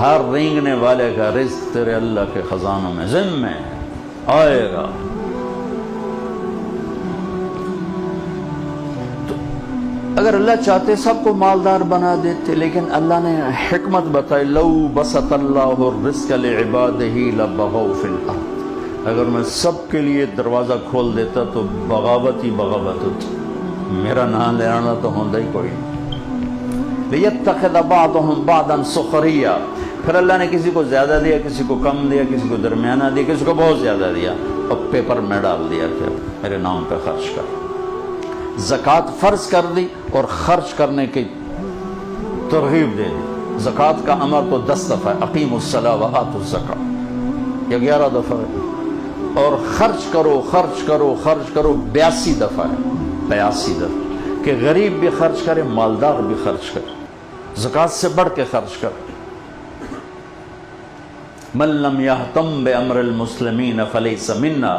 ہر رینگنے والے کا رزق تیرے اللہ کے خزانوں میں ذمہ آئے گا. اگر اللہ چاہتے سب کو مالدار بنا دیتے، لیکن اللہ نے حکمت بتائی، لو بسط اللہ الرزق لعبادہ لبغوا فی الارض، اگر میں سب کے لیے دروازہ کھول دیتا تو بغاوت ہی بغاوت ہوتی. میرا نام لے آنا تو ہوندہ ہی کوئی. لیتخذ بعضهم بعضا سخریا، پھر اللہ نے کسی کو زیادہ دیا، کسی کو کم دیا، کسی کو درمیانہ دیا، کسی کو بہت زیادہ دیا، اور پیپر میں ڈال دیا کہ میرے نام پہ خرچ کر. زکوٰۃ فرض کر دی اور خرچ کرنے کی ترغیب دے دی. زکوٰۃ کا امر تو 10 دفعہ ہے، اقیموا الصلاۃ وآتوا الزکاۃ، یہ 11 دفعہ ہے. اور خرچ کرو خرچ کرو خرچ کرو 82 دفعہ ہے، 82 دفعہ، کہ غریب بھی خرچ کرے، مالدار بھی خرچ کرے، زکوٰۃ سے بڑھ کے خرچ کرے. من لم یہتم بامر المسلمین فلیس منا،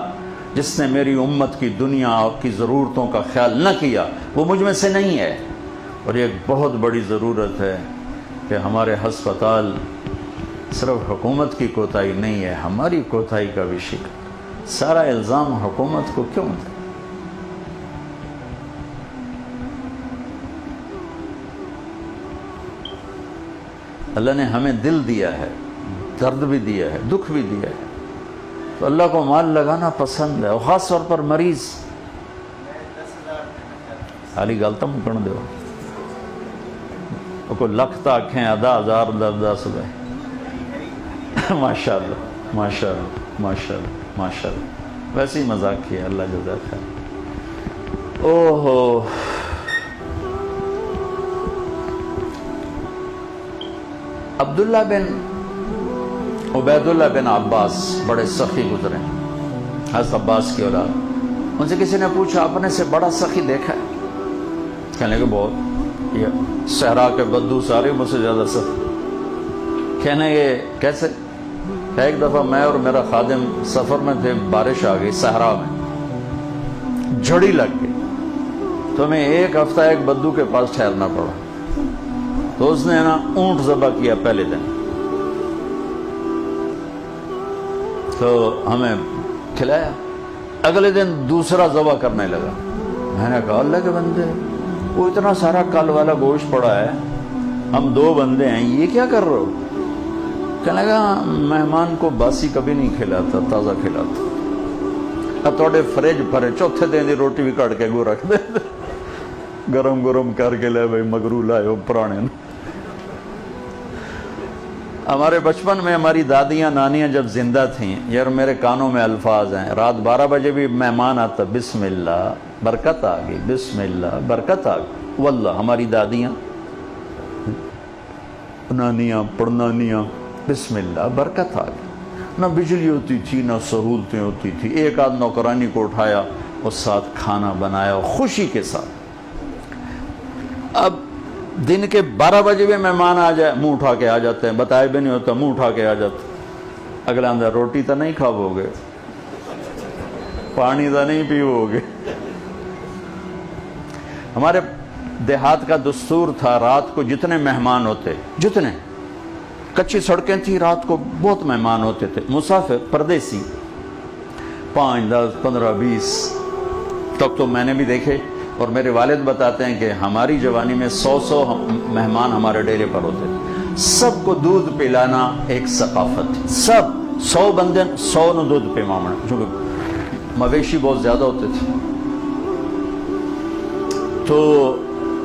جس نے میری امت کی دنیا کی ضرورتوں کا خیال نہ کیا وہ مجھ میں سے نہیں ہے. اور یہ ایک بہت بڑی ضرورت ہے کہ ہمارے ہسپتال صرف حکومت کی کوتاہی نہیں ہے، ہماری کوتاہی کا بھی شکار. سارا الزام حکومت کو کیوں ہے؟ اللہ نے ہمیں دل دیا ہے، درد بھی دیا ہے، دکھ بھی دیا ہے، تو اللہ کو مال لگانا پسند ہے، اور خاص طور پر مریض. حالی گلتا مکن دیو کوئی لکھتا آنکھیں آدھا ہزار 10 روپے. ماشاءاللہ ماشاءاللہ ماشاءاللہ ماشاءاللہ. ویسے ہی مذاق کیا، اللہ جزاک خیر. اوہو، عبداللہ بن عبید اللہ بن عباس بڑے سخی گزرے، حضرت عباس کی اولاد. ان سے کسی نے پوچھا اپنے سے بڑا سخی دیکھا ہے؟ کہنے لگے بہت، یہ صحرا کے بدو سارے مجھ سے زیادہ سخی. کہنے لگے کیسے؟ کہ ایک دفعہ میں اور میرا خادم سفر میں تھے، بارش آ گئی صحرا میں، جھڑی لگ گئی، تو ہمیں 1 ہفتہ ایک بدو کے پاس ٹھہرنا پڑا. تو اس نے نا اونٹ ذبح کیا پہلے دن، تو ہمیں کھلایا. اگلے دن دوسرا ذبح کرنے لگا. میں نے کہا اللہ کے بندے، وہ اتنا سارا کل والا گوشت پڑا ہے، ہم 2 بندے ہیں، یہ کیا کر رہے ہو؟ کہنے لگا مہمان کو باسی کبھی نہیں کھلاتا، تازہ کھلاتا. اب توڑے فریج پھرے، چوتھے دن دی روٹی بھی کٹ کے گو رکھ دے، گرم گرم کر کے لے بھائی مگرو لائے ہو پرانے. ہمارے بچپن میں ہماری دادیاں نانیاں جب زندہ تھیں، یار میرے کانوں میں الفاظ ہیں، رات 12 بجے بھی مہمان آتا، بسم اللہ برکت آ گئی، بسم اللہ برکت آ گئی. واللہ ہماری دادیاں نانیاں پڑنانیاں، بسم اللہ برکت آ گئی. نہ بجلی ہوتی تھی، نہ سہولتیں ہوتی تھی. ایک آدھ نوکرانی کو اٹھایا اور ساتھ کھانا بنایا خوشی کے ساتھ. اب دن کے 12 بجے بھی مہمان آ جائے، منہ اٹھا کے آ جاتے ہیں، بتائے بھی نہیں ہوتا، منہ اٹھا کے آ جاتے. اگلا اندر روٹی تو نہیں کھاو گے، پانی تو نہیں پیو گے. ہمارے دیہات کا دستور تھا، رات کو جتنے مہمان ہوتے، جتنے کچی سڑکیں تھی، رات کو بہت مہمان ہوتے تھے، مسافر پردیسی 5 10 15 20 تک تو میں نے بھی دیکھے. اور میرے والد بتاتے ہیں کہ ہماری جوانی میں 100 مہمان ہمارے ڈیرے پر ہوتے تھے. سب کو دودھ پلانا ایک ثقافت تھی. سب 100 بندے 100 نو دودھ پیمانا، چونکہ مویشی بہت زیادہ ہوتے تھے. تو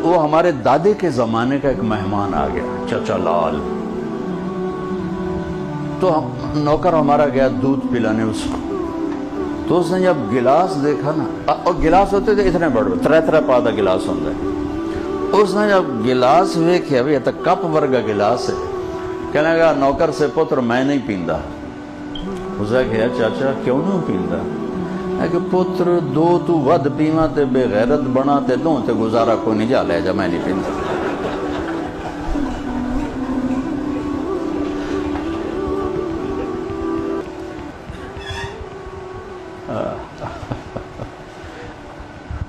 وہ ہمارے دادے کے زمانے کا ایک مہمان آ گیا، چچا لال. تو نوکر ہمارا گیا دودھ پلانے اس کو. تو اس نے جب گلاس دیکھا نا، اور گلاس ہوتے تھے اتنے بڑے 3 پادا گلاس ہوتا ہے. اس نے جب گلاس ویکھیا، بھی تک کپ ورگا گلاس ہے، کہنے لگا نوکر سے پتر میں نہیں پیندا. اسے کہا چاچا کیوں نہیں پیندا؟ کہ پتر 2 تو ود پیواں تے بے غیرت بنا تے 2 تے گزارا کو نہیں جا لے جا، میں نہیں پیندا.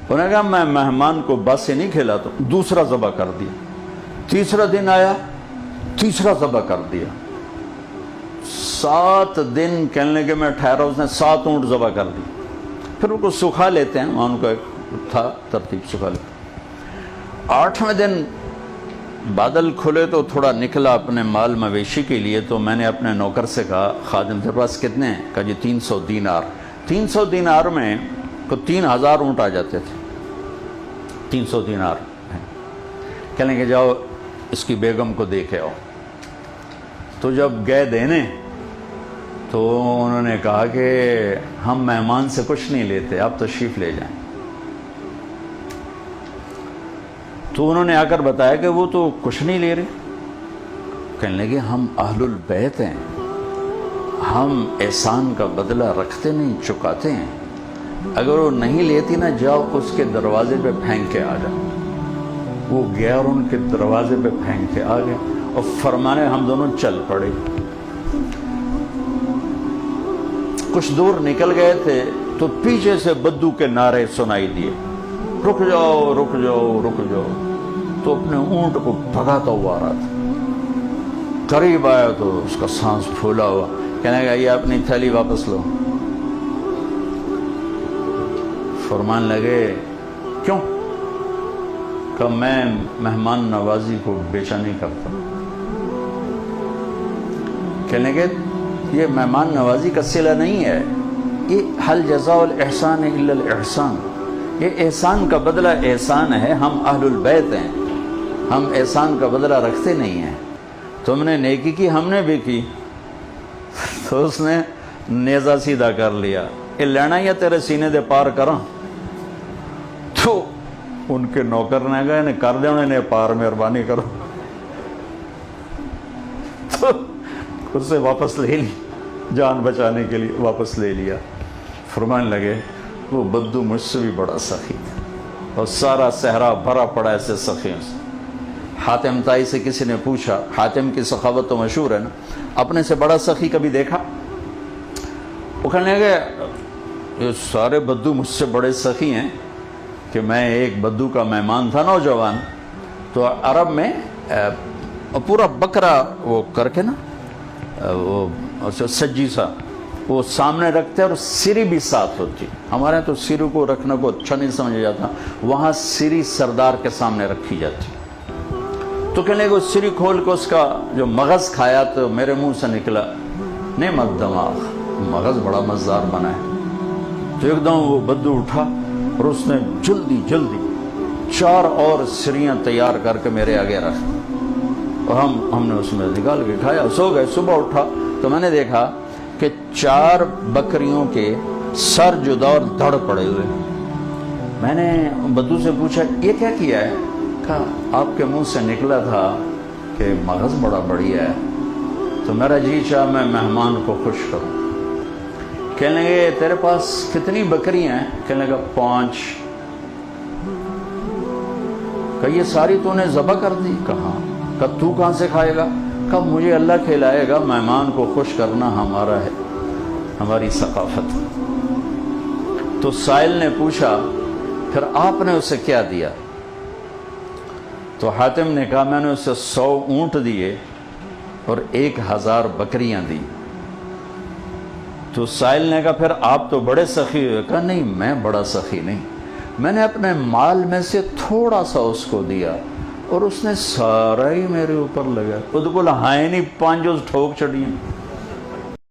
انہوں نے کہا میں مہمان کو بس سے نہیں کھلاتا ہوں. دوسرا ذبح کر دیا. تیسرا دن آیا، تیسرا ذبح کر دیا. 7 دن کہنے لگے میں ٹھہرا، اس نے 7 اونٹ ذبح کر دی. پھر ان کو سکھا لیتے ہیں، وہاں ان کا ایک تھا ترتیب، سکھا لیتے. 8ویں دن بادل کھلے تو تھوڑا نکلا اپنے مال مویشی کے لیے. تو میں نے اپنے نوکر سے کہا خادم تیرے پاس کتنے ہیں؟ کہا جی 300 دینار. 300 دینار میں کو 3000 اونٹ آ جاتے تھے. 300 دینار کہنے کہ جاؤ اس کی بیگم کو دیکھے آؤ. تو جب گئے دینے تو انہوں نے کہا کہ ہم مہمان سے کچھ نہیں لیتے، آپ تشریف لے جائیں. تو انہوں نے آ کر بتایا کہ وہ تو کچھ نہیں لے رہے. کہنے لگے ہم اہل البیت ہیں، ہم احسان کا بدلہ رکھتے نہیں، چکاتے ہیں. اگر وہ نہیں لیتی نا، جاؤ اس کے دروازے پہ پھینک کے آ جاؤ. وہ گیا اور ان کے دروازے پہ پھینک کے آ گیا اور فرمانے ہم دونوں چل پڑے. کچھ دور نکل گئے تھے تو پیچھے سے بدو کے نعرے سنائی دیے، رک جاؤ رک جاؤ رک جاؤ. تو اپنے اونٹ کو بھگاتا ہوا آ رہا تھا. قریب آیا تو اس کا سانس پھولا ہوا. کہنے لگا یہ اپنی تھیلی واپس لو. فرمان لگے کیوں؟ کہ میں مہمان نوازی کو بیچا نہیں کرتا. کہنے لگے یہ مہمان نوازی کا صلہ نہیں ہے، یہ حل جزاء الاحسان الا الاحسان، یہ احسان کا بدلہ احسان ہے. ہم اہل البیت ہیں، ہم احسان کا بدلہ رکھتے نہیں ہیں. تم نے نیکی کی، ہم نے بھی کی. تو اس نے نیزہ سیدھا کر لیا، یہ لینا یا تیرے سینے دے پار کراں. تو ان کے نوکر نے کہا انہیں کر دے، انہیں پار مہربانی کرو. تو اس سے واپس لے لی، جان بچانے کے لیے واپس لے لیا. فرمان لگے وہ بدو مجھ سے بھی بڑا سخی تھا اور سارا صحرا بھرا پڑا ایسے سخیوں سے. حاتم تائی سے کسی نے پوچھا، حاتم کی سخاوت تو مشہور ہے نا، اپنے سے بڑا سخی کبھی دیکھا؟ وہ کہنے لگے یہ سارے بدو مجھ سے بڑے سخی ہیں کہ میں ایک بدو کا مہمان تھا نوجوان. تو عرب میں پورا بکرا وہ کر کے نا، وہ سجی سا وہ سامنے رکھتے اور سری بھی ساتھ ہوتی. ہمارے تو سری کو رکھنے کو اچھا نہیں سمجھا جاتا، وہاں سری سردار کے سامنے رکھی جاتی. تو کہنے کو سری کھول کے اس کا جو مغز کھایا تو میرے منہ سے نکلا نعمت دماغ، مغز بڑا مزدار بنا ہے. تو ایک دم وہ بدو اٹھا اور اس نے جلدی 4 اور سریاں تیار کر کے میرے آگے رکھ، اور ہم نے اس میں نکال کے کھایا، سو گئے. صبح اٹھا تو میں نے دیکھا کہ 4 بکریوں کے سر جدا اور دھڑ پڑے ہوئے. میں نے بدو سے پوچھا یہ کیا کیا ہے؟ کہا آپ کے منہ سے نکلا تھا کہ مغز بڑا بڑھیا ہے، تو میرا جی چاہ میں مہمان کو خوش کروں. کہنے لگے تیرے پاس کتنی بکریاں ہیں؟ کہنے لگا 5. کہ یہ ساری تو نے ذبح کر دی؟ کہاں. کہ تو کہاں سے کھائے گا؟ کہ مجھے اللہ کھلائے گا، مہمان کو خوش کرنا ہمارا ہے، ہماری ثقافت. تو سائل نے پوچھا پھر آپ نے اسے کیا دیا؟ تو حاتم نے کہا میں نے اسے 100 اونٹ دیے اور 1000 بکریاں دی. تو سائل نے کہا پھر آپ تو بڑے سخی ہوئے. کہا نہیں میں بڑا سخی نہیں، میں نے اپنے مال میں سے تھوڑا سا اس کو دیا اور اس نے سارا ہی میرے اوپر لگا. وہ تو بولا ہائے نہیں 5 ٹھوک چڑی.